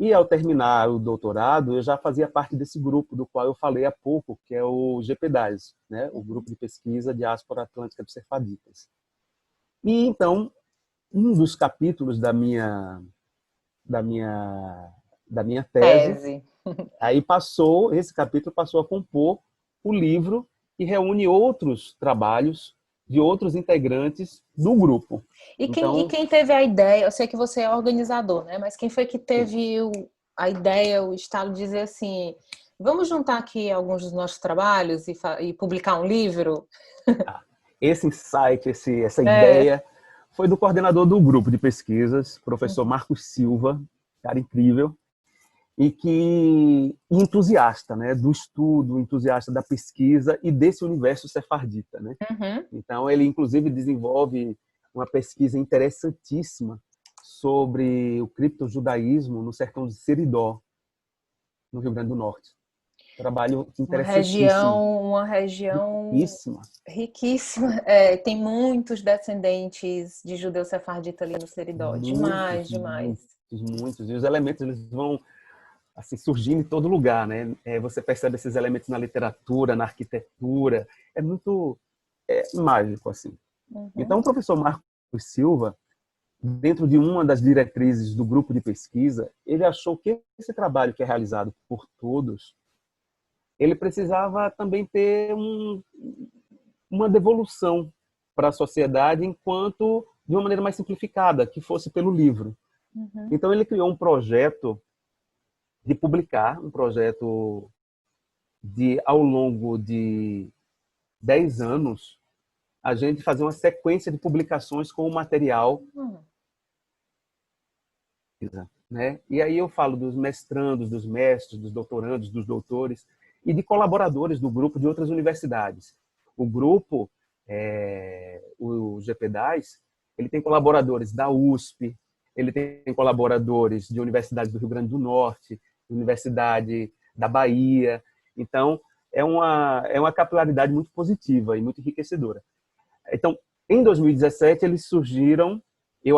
E ao terminar o doutorado, eu já fazia parte desse grupo do qual eu falei há pouco, que é o GPDAS, né? O Grupo de Pesquisa Diáspora Atlântica dos Sefardítas. E então, um dos capítulos da minha, da minha tese, Tese. esse capítulo passou a compor o livro que reúne outros trabalhos de outros integrantes do grupo. E Então, quem teve a ideia, eu sei que você é organizador, né? Mas quem foi que sim. teve a ideia, o estalo de dizer assim, vamos juntar aqui alguns dos nossos trabalhos e publicar um livro? Esse insight, essa É. ideia, foi do coordenador do grupo de pesquisas, professor Marcos Silva, cara incrível, e que entusiasta, né, do estudo, entusiasta da pesquisa e desse universo sefardita, né? Uhum. Então ele inclusive desenvolve uma pesquisa interessantíssima sobre o criptojudaísmo no sertão de Seridó, no Rio Grande do Norte. Trabalho interessantíssimo, Uma região riquíssima. riquíssima. É, tem muitos descendentes de judeu sefardita ali no Seridó. Demais, Muitos, demais. muitos, muitos. E os elementos eles vão assim surgindo em todo lugar, né? Você percebe esses elementos na literatura, na arquitetura. É muito mágico assim. Uhum. Então o professor Marcos Silva, dentro de uma das diretrizes do grupo de pesquisa, ele achou que esse trabalho que é realizado por todos, ele precisava também ter uma devolução para a sociedade enquanto de uma maneira mais simplificada, que fosse pelo livro. Uhum. Então ele criou um projeto de publicar, um projeto de, ao longo de 10 anos, a gente fazer uma sequência de publicações com o material, Uhum. né? E aí eu falo dos mestrandos, dos mestres, dos doutorandos, dos doutores e de colaboradores do grupo de outras universidades. O grupo, o GPDAS, ele tem colaboradores da USP, ele tem colaboradores de universidades do Rio Grande do Norte, Universidade da Bahia. Então, é uma capilaridade muito positiva e muito enriquecedora. Então, em 2017, eles surgiram, eu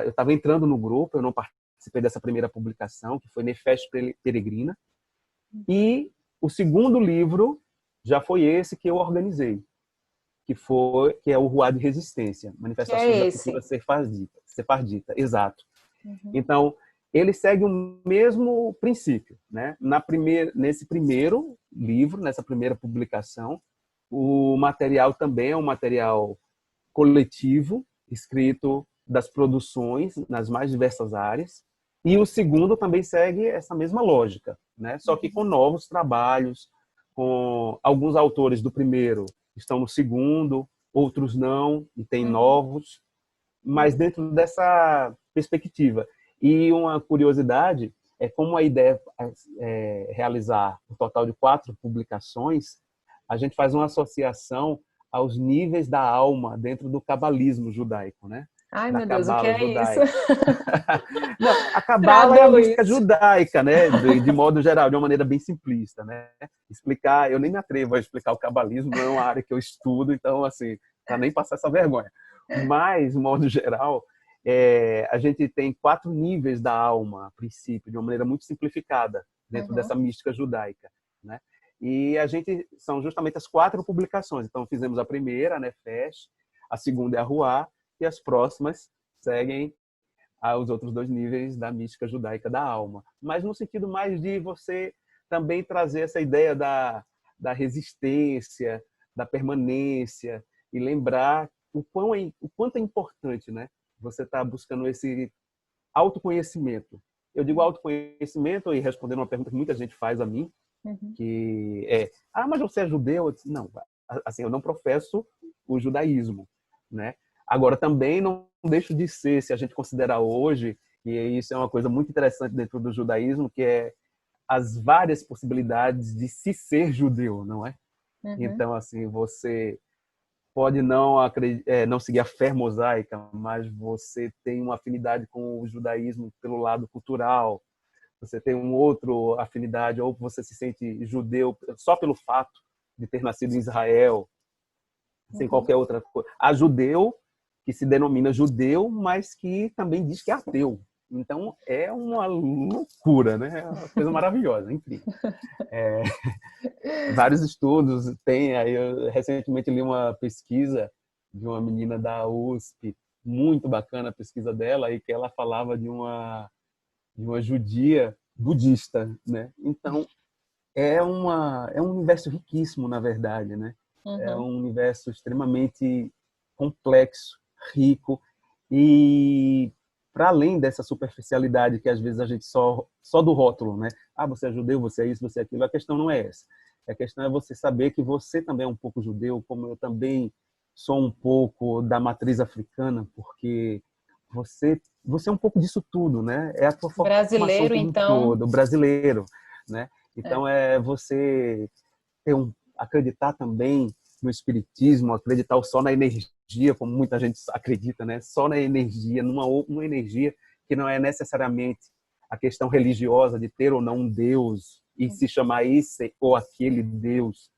estava entrando no grupo, eu não participei dessa primeira publicação, que foi Nefesh Peregrina, e o segundo livro já foi esse que eu organizei, que é o Ruá de Resistência, Que é Manifestações da Cultura esse. Sefardita, exato. Uhum. Então, ele segue o mesmo princípio, né? Nesse primeiro livro, nessa primeira publicação, o material também é um material coletivo, escrito das produções nas mais diversas áreas, e o segundo também segue essa mesma lógica, né? Só que com novos trabalhos, com alguns autores do primeiro estão no segundo, outros não, e tem Uhum. novos, mas dentro dessa perspectiva. E uma curiosidade é como a ideia é realizar um total de 4 publicações, a gente faz uma associação aos níveis da alma dentro do cabalismo judaico, né? Ai, Da meu Deus, o que cabala é isso? judaica. Não, a cabala é a mística Traduz. judaica, né? De modo geral, de uma maneira bem simplista, né? Explicar, eu nem me atrevo a explicar o cabalismo, não é uma área que eu estudo, então, assim, para nem passar essa vergonha. Mas, de modo geral, a gente tem 4 níveis da alma, a princípio, de uma maneira muito simplificada, dentro Uhum. dessa mística judaica, né? E são justamente as 4 publicações. Então, fizemos a primeira, né, Fesh, a segunda é a Ruá, e as próximas seguem aos outros 2 níveis da mística judaica da alma. Mas no sentido mais de você também trazer essa ideia da resistência, da permanência, e lembrar o quanto é importante, né? Você está buscando esse autoconhecimento. Eu digo autoconhecimento e respondendo uma pergunta que muita gente faz a mim, Uhum. que mas você é judeu? Eu disse, não, assim, eu não professo o judaísmo, né? Agora, também não deixo de ser, se a gente considerar hoje, e isso é uma coisa muito interessante dentro do judaísmo, que é as várias possibilidades de se ser judeu, não é? Uhum. Então, assim, você pode não seguir a fé mosaica, mas você tem uma afinidade com o judaísmo pelo lado cultural, você tem um outro afinidade, ou você se sente judeu só pelo fato de ter nascido em Israel, sem Uhum. qualquer outra coisa. Há judeu que se denomina judeu, mas que também diz que é ateu. Então, é uma loucura, né? É uma coisa maravilhosa, incrível. Vários estudos tem, aí eu recentemente li uma pesquisa de uma menina da USP, muito bacana a pesquisa dela, e que ela falava de uma judia budista, né? Então, é um universo riquíssimo, na verdade, né? É Uhum. um universo extremamente complexo, rico e para além dessa superficialidade que às vezes a gente só do rótulo, né? Ah, você é judeu, você é isso, você é aquilo. A questão não é essa. A questão é você saber que você também é um pouco judeu, como eu também sou um pouco da matriz africana, porque você é um pouco disso tudo, né? É a tua formação Brasileiro, como um então, todo, brasileiro, né? é. Então é você acreditar também no espiritismo, acreditar só na energia, como muita gente acredita, né? Só na energia, uma energia que não é necessariamente a questão religiosa de ter ou não um Deus e se chamar esse ou aquele Deus,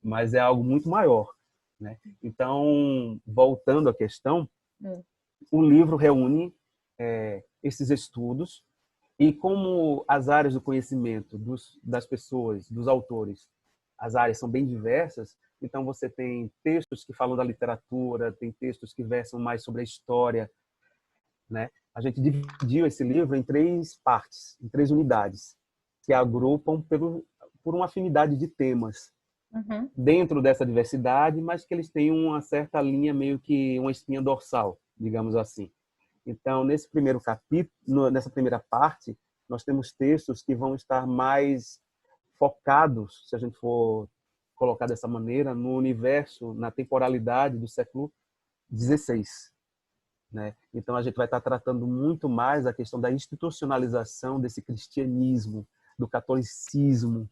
mas é algo muito maior, né? Então, voltando à questão, Hum. o livro reúne esses estudos e como as áreas do conhecimento das pessoas, dos autores, as áreas são bem diversas, então você tem textos que falam da literatura, tem textos que versam mais sobre a história, né? A gente dividiu esse livro em 3 partes, em 3 unidades, que agrupam por uma afinidade de temas Uhum. dentro dessa diversidade, mas que eles têm uma certa linha, meio que uma espinha dorsal, digamos assim. Então, nesse primeiro capítulo, nessa primeira parte, nós temos textos que vão estar mais focados, se a gente for colocar dessa maneira, no universo, na temporalidade do século XVI, né? Então, a gente vai estar tratando muito mais a questão da institucionalização desse cristianismo, do catolicismo,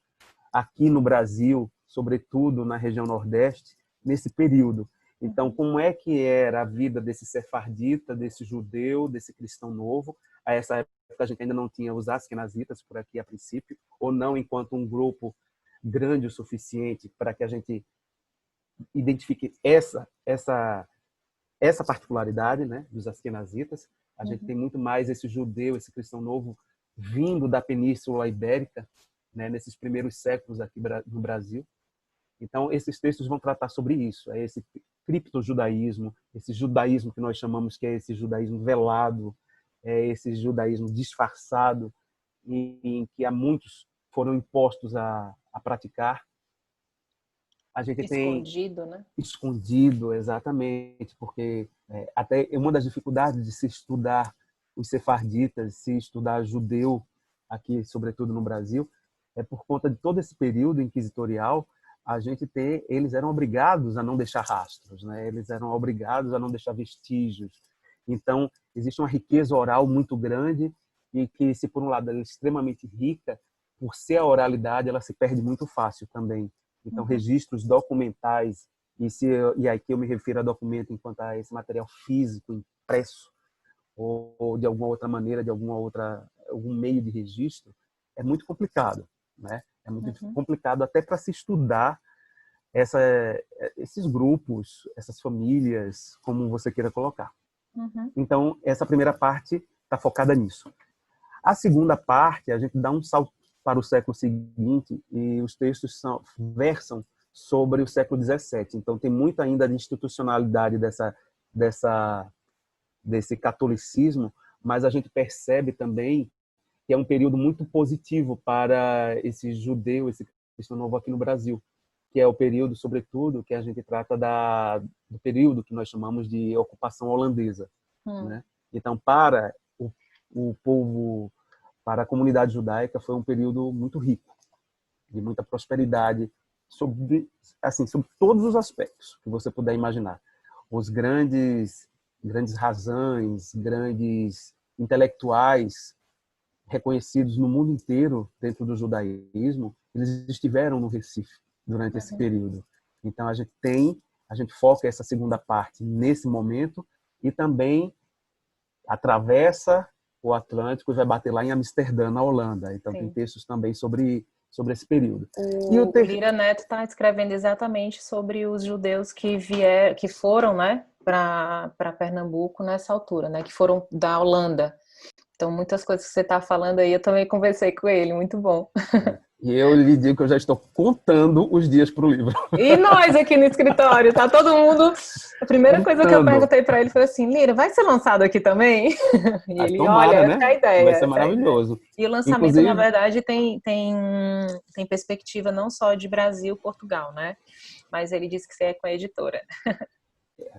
aqui no Brasil, sobretudo na região Nordeste, nesse período. Então, Uhum. como é que era a vida desse sefardita, desse judeu, desse cristão novo? A essa época a gente ainda não tinha os askenazitas por aqui a princípio, ou não enquanto um grupo grande o suficiente para que a gente identifique essa particularidade, né, dos askenazitas. A gente Uhum. tem muito mais esse judeu, esse cristão novo vindo da Península Ibérica, né, nesses primeiros séculos aqui no Brasil. Então, esses textos vão tratar sobre isso, é esse criptojudaísmo, esse judaísmo que nós chamamos que é esse judaísmo velado, é esse judaísmo disfarçado, em que a muitos foram impostos a praticar. A gente tem Escondido, né? escondido, exatamente, porque até uma das dificuldades de se estudar os sefarditas, se estudar judeu aqui, sobretudo no Brasil, é por conta de todo esse período inquisitorial. Eles eram obrigados a não deixar rastros, né? Eles eram obrigados a não deixar vestígios. Então, existe uma riqueza oral muito grande e que, se por um lado ela é extremamente rica, por ser a oralidade, ela se perde muito fácil também. Então, Uhum. registros documentais, e aqui eu me refiro a documento enquanto a esse material físico, impresso, ou de alguma outra maneira, algum meio de registro, é muito complicado, né? É muito Uhum. complicado até para se estudar essa, esses grupos, essas famílias, como você queira colocar. Uhum. Então, essa primeira parte está focada nisso. A segunda parte, a gente dá um salto para o século seguinte e os textos versam sobre o século XVII. Então, tem muito ainda de institucionalidade desse catolicismo, mas a gente percebe também que é um período muito positivo para esse judeu, esse cristão novo aqui no Brasil, que é o período, sobretudo, que a gente trata do período que nós chamamos de ocupação holandesa, Hum. né? Então, para o povo, para a comunidade judaica, foi um período muito rico, de muita prosperidade, sobre todos os aspectos que você puder imaginar. Os grandes razões, grandes intelectuais reconhecidos no mundo inteiro dentro do judaísmo, eles estiveram no Recife durante esse Uhum. período. Então a gente foca essa segunda parte nesse momento e também atravessa o Atlântico e vai bater lá em Amsterdã, na Holanda. Então tem Sim. textos também sobre esse período. E O Lira Neto está escrevendo exatamente sobre os judeus que foram, né, para Pernambuco nessa altura, né, que foram da Holanda. Então, muitas coisas que você está falando aí, eu também conversei com ele, muito bom. E eu lhe digo que eu já estou contando os dias para o livro. E nós aqui no escritório, tá todo mundo. A primeira coisa que eu Contando. perguntei para ele foi assim: Lira, vai ser lançado aqui também? E Ah, ele, olha, tomara, essa é né? a ideia, Vai ser essa é a ideia. maravilhoso. E o lançamento, na Inclusive, verdade, tem perspectiva não só de Brasil, Portugal, né? Mas ele disse que você é com a editora.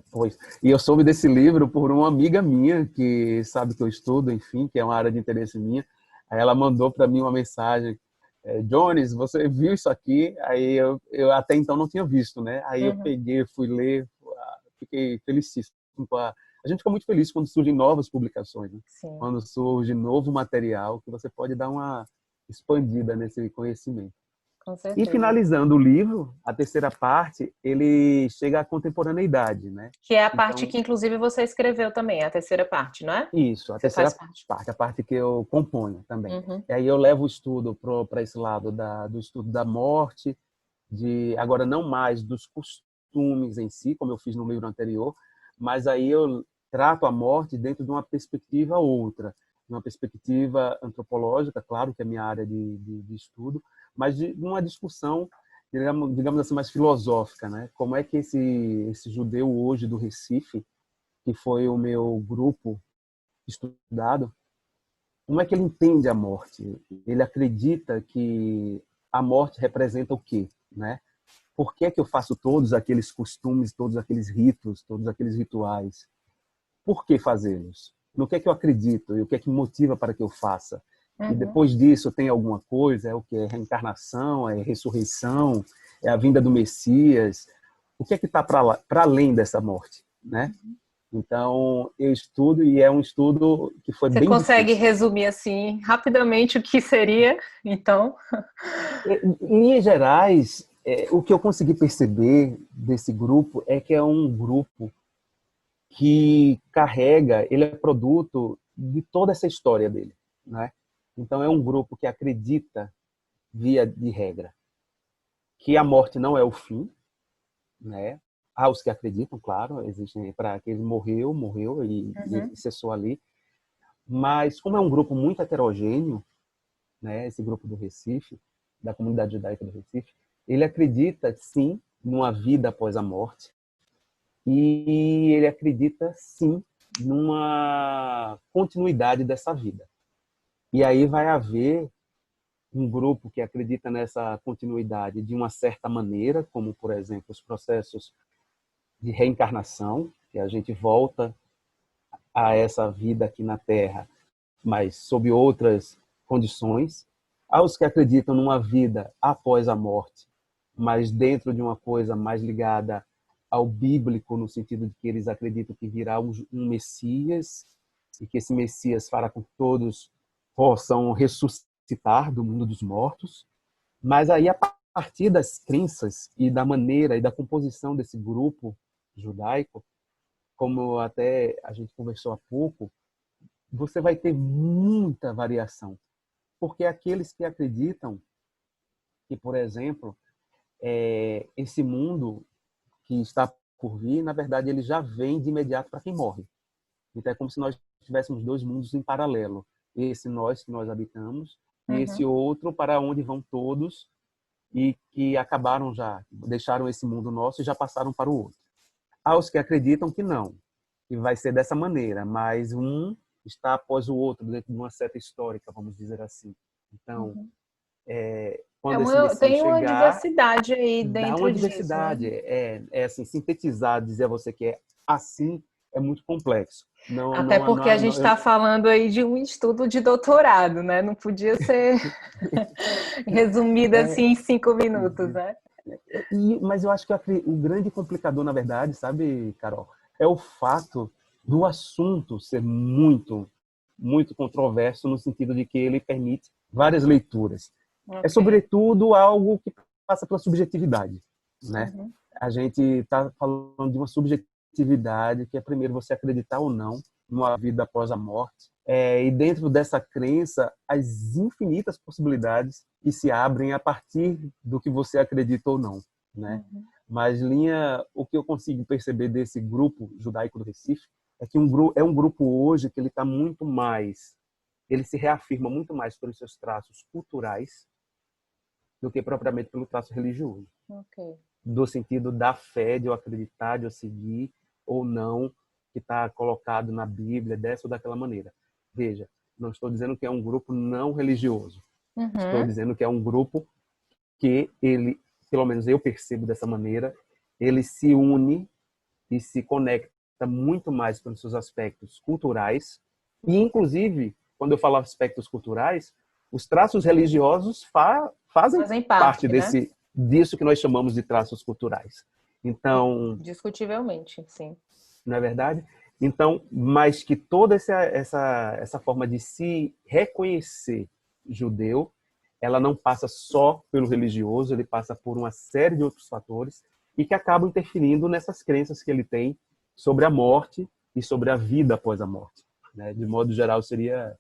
pois, e eu soube desse livro por uma amiga minha que sabe que eu estudo, enfim, que é uma área de interesse minha. Aí ela mandou para mim uma mensagem: Jones, você viu isso aqui? Aí eu até então não tinha visto, né? Aí eu Uhum, peguei, fui ler, fiquei felicíssimo. A gente fica muito feliz quando surgem novas publicações, né? sim, Quando surge novo material que você pode dar uma expandida nesse conhecimento. com E certeza. finalizando o livro, a terceira parte, ele chega à contemporaneidade, né? Que é a parte Então, que, inclusive, você escreveu também, a terceira parte, não é? isso, a Você terceira faz parte. parte, a parte que eu componho também. Uhum, E aí eu levo o estudo para esse lado do estudo da morte, agora não mais dos costumes em si, como eu fiz no livro anterior, mas aí eu trato a morte dentro de uma perspectiva outra, uma perspectiva antropológica, claro que é minha área de estudo, mas de uma discussão, digamos assim, mais filosófica, né? Como é que esse judeu hoje do Recife, que foi o meu grupo estudado, como é que ele entende a morte? Ele acredita que a morte representa o quê, né? Por que é que eu faço todos aqueles costumes, todos aqueles ritos, todos aqueles rituais? Por que fazê-los? No que é que eu acredito e o que é que me motiva para que eu faça? E uhum. depois disso tem alguma coisa? É o que? É reencarnação? É ressurreição? É a vinda do Messias? O que é que está para além dessa morte, né? Então, eu estudo e é um estudo que foi Você bem consegue difícil. resumir assim rapidamente o que seria, então? Em linhas gerais, o que eu consegui perceber desse grupo é que é um grupo que carrega, ele é produto de toda essa história dele, né? Então é um grupo que acredita, via de regra, que a morte não é o fim, né? Há os que acreditam, claro, existem para que ele morreu, morreu Uhum, e cessou ali. Mas como é um grupo muito heterogêneo, né? Esse grupo do Recife, da comunidade judaica do Recife, ele acredita sim numa vida após a morte, e ele acredita sim numa continuidade dessa vida. E aí vai haver um grupo que acredita nessa continuidade de uma certa maneira, como por exemplo os processos de reencarnação, que a gente volta a essa vida aqui na Terra, mas sob outras condições. Aos que acreditam numa vida após a morte, mas dentro de uma coisa mais ligada ao bíblico, no sentido de que eles acreditam que virá um Messias e que esse Messias fará com que todos possam ressuscitar do mundo dos mortos. Mas aí, a partir das crenças e da maneira e da composição desse grupo judaico, como até a gente conversou há pouco, você vai ter muita variação. Porque aqueles que acreditam que, por exemplo, esse mundo que está por vir, na verdade, ele já vem de imediato para quem morre. Então, é como se nós tivéssemos dois mundos em paralelo. Esse nós que nós habitamos e esse uhum. outro para onde vão todos e que acabaram já, deixaram esse mundo nosso e já passaram para o outro. Há os que acreditam que não, que vai ser dessa maneira, mas um está após o outro dentro de uma seta histórica, vamos dizer assim. Então, Uhum. quando esse Messias Tem uma chegar, diversidade aí dá uma dentro disso, né? diversidade. É assim, sintetizar, dizer a você que é assim, é muito complexo. Não, Até não, porque a não, gente não está falando aí de um estudo de doutorado, né? Não podia ser resumido assim em 5 minutos, né? mas eu acho que o grande complicador, na verdade, sabe, Carol, é o fato do assunto ser muito, muito controverso no sentido de que ele permite várias leituras. É, Ok. sobretudo, algo que passa pela subjetividade, né? Uhum. A gente está falando de uma subjetividade que é primeiro você acreditar ou não numa vida após a morte. E dentro dessa crença, as infinitas possibilidades que se abrem a partir do que você acredita ou não, né? Uhum. Mas, Linha, o que eu consigo perceber desse grupo judaico do Recife é que é um grupo hoje que ele está muito mais ele se reafirma muito mais pelos seus traços culturais do que propriamente pelo traço religioso. Ok. Do sentido da fé, de eu acreditar, de eu seguir ou não, que está colocado na Bíblia, dessa ou daquela maneira. Veja, não estou dizendo que é um grupo não religioso. Estou Uhum. dizendo que é um grupo que ele, pelo menos eu percebo dessa maneira, ele se une e se conecta muito mais pelos seus aspectos culturais e, inclusive, quando eu falo aspectos culturais, os traços religiosos fazem Fazem parte parte, né? disso que nós chamamos de traços culturais. Então, Discutivelmente, sim. não é verdade? Então, mas que toda essa forma de se reconhecer judeu, ela não passa só pelo religioso, ele passa por uma série de outros fatores e que acabam interferindo nessas crenças que ele tem sobre a morte e sobre a vida após a morte. Né? De modo geral, seria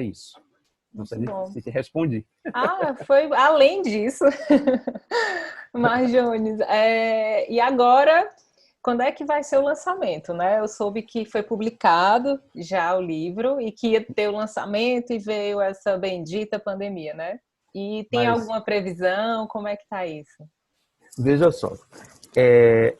isso. Não Muito sei bom. se te respondi. Ah, foi além disso. Mas, Jones, e agora, quando é que vai ser o lançamento, né? Eu soube que foi publicado já o livro e que ia ter o lançamento e veio essa bendita pandemia, né? E tem Mas alguma previsão? Como é que tá isso? veja só,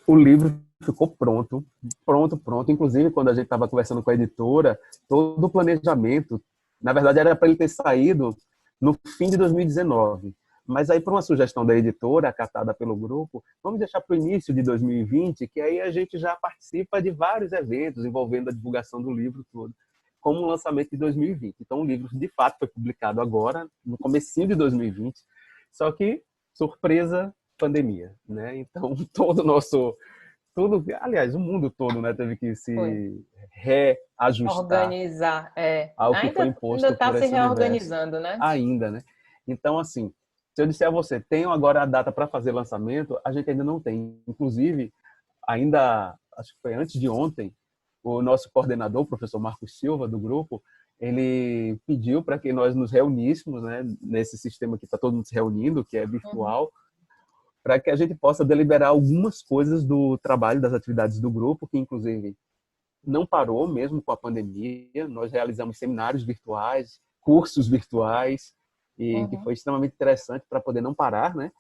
o livro ficou pronto, pronto, pronto. Inclusive, quando a gente estava conversando com a editora, todo o planejamento, na verdade, era para ele ter saído no fim de 2019. Mas aí, por uma sugestão da editora, acatada pelo grupo, vamos deixar para o início de 2020, que aí a gente já participa de vários eventos envolvendo a divulgação do livro todo, como o lançamento de 2020. Então, o livro, de fato, foi publicado agora, no comecinho de 2020, só que, surpresa, pandemia, né? Então, todo o nosso aliás, o mundo todo, né, teve que Foi. se reajustar Organizar, ao que foi ainda imposto está por se esse universo reorganizando, né? ainda, né? Então, assim, se eu disser a você, tenho agora a data para fazer lançamento, a gente ainda não tem. Inclusive, ainda, acho que foi antes de ontem, o nosso coordenador, o professor Marcos Silva, do grupo, ele pediu para que nós nos reuníssemos, né, nesse sistema que está todo mundo se reunindo, que é Uhum. virtual, para que a gente possa deliberar algumas coisas do trabalho, das atividades do grupo, que inclusive não parou mesmo com a pandemia. Nós realizamos seminários virtuais, cursos virtuais, e que Uhum. foi extremamente interessante para poder não parar, né?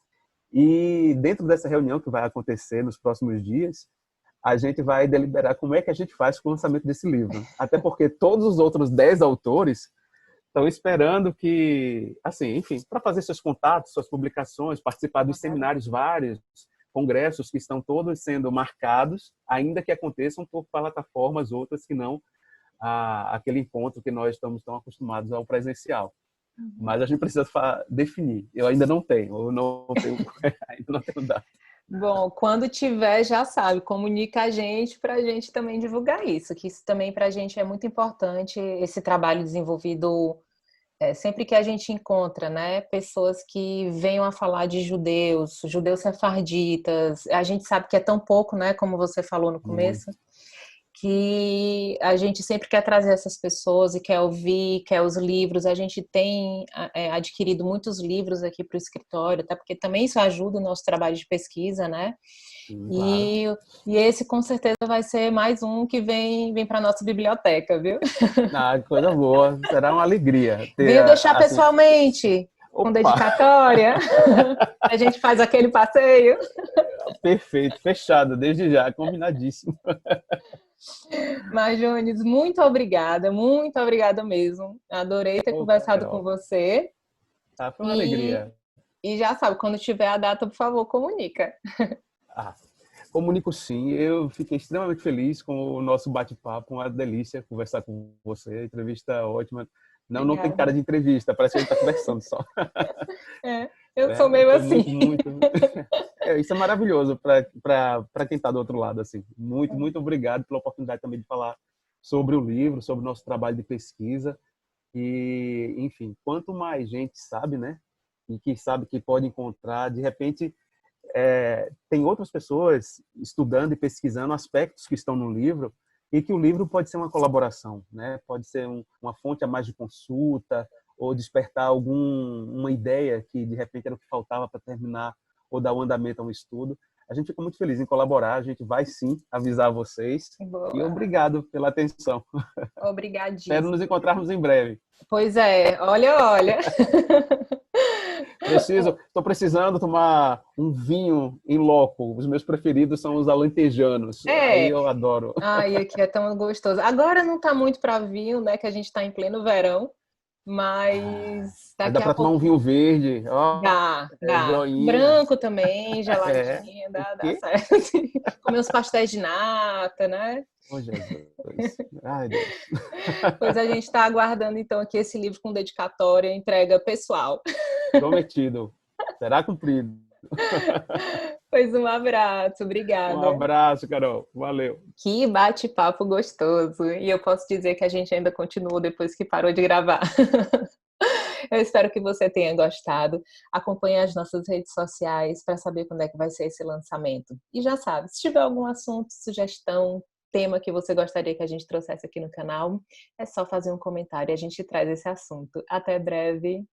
E dentro dessa reunião que vai acontecer nos próximos dias, a gente vai deliberar como é que a gente faz com o lançamento desse livro. Até porque todos os outros 10 autores estão esperando que, assim, enfim, para fazer seus contatos, suas publicações, participar dos Claro. seminários vários, congressos que estão todos sendo marcados, ainda que aconteçam por plataformas outras que não aquele encontro que nós estamos tão acostumados ao presencial. Uhum. Mas a gente precisa definir. Eu ainda não tenho, ainda não tenho data. Bom, quando tiver, já sabe, comunica a gente para a gente também divulgar isso, que isso também para a gente é muito importante, esse trabalho desenvolvido sempre que a gente encontra, né, pessoas que venham a falar de judeus, judeus sefarditas, a gente sabe que é tão pouco, né, como você falou no começo, Muito. que a gente sempre quer trazer essas pessoas e quer ouvir, quer os livros. A gente tem adquirido muitos livros aqui para o escritório, tá? Porque também isso ajuda o nosso trabalho de pesquisa, né? Sim, claro. E, e esse com certeza vai ser mais um que vem para a nossa biblioteca, viu? Ah, coisa boa. Será uma alegria ter, Venha deixar assim, pessoalmente, com opa, dedicatória. A gente faz aquele passeio. perfeito, fechado, desde já, combinadíssimo. Mas, Jones, muito obrigada mesmo. Adorei ter Ô, conversado com Carol, você. foi uma E, alegria. e já sabe, quando tiver a data, por favor, comunica. Ah, comunico sim, eu fiquei extremamente feliz com o nosso bate-papo, uma delícia conversar com você, entrevista ótima. Não, não tem cara Obrigada. de entrevista, parece que a gente está conversando só. Eu sou meio Foi assim. muito, muito. Isso é maravilhoso para quem está do outro lado. Assim. Muito, muito obrigado pela oportunidade também de falar sobre o livro, sobre o nosso trabalho de pesquisa. E, enfim, quanto mais gente sabe, né? E que sabe que pode encontrar, de repente, tem outras pessoas estudando e pesquisando aspectos que estão no livro e que o livro pode ser uma colaboração, né? Pode ser uma fonte a mais de consulta ou despertar uma ideia que de repente era o que faltava para terminar ou dar um andamento a um estudo. A gente fica muito feliz em colaborar, a gente vai sim avisar vocês. Boa. E obrigado pela atenção. Espero nos Obrigadíssima. encontrarmos em breve. Pois é, olha. Estou precisando tomar um vinho em loco. Os meus preferidos são os alentejanos. Aí eu adoro. Ai, aqui é tão gostoso. Agora não tá muito para vinho, né? Que a gente tá em pleno verão, mas Mas dá daqui a para tomar um pouco vinho verde. dá. Joinha. Branco também, geladinho, dá certo. Comer uns pastéis de nata, né? Oh, Jesus. Ai, Deus. Pois a gente está aguardando, então, aqui esse livro com dedicatória, entrega pessoal. Prometido. Será cumprido. Pois um abraço, Um obrigada. abraço, Carol. Valeu. Que bate-papo gostoso. E eu posso dizer que a gente ainda continuou depois que parou de gravar. Eu espero que você tenha gostado. Acompanhe as nossas redes sociais para saber quando é que vai ser esse lançamento. E já sabe, se tiver algum assunto, sugestão, tema que você gostaria que a gente trouxesse aqui no canal, é só fazer um comentário e a gente traz esse assunto. Até breve.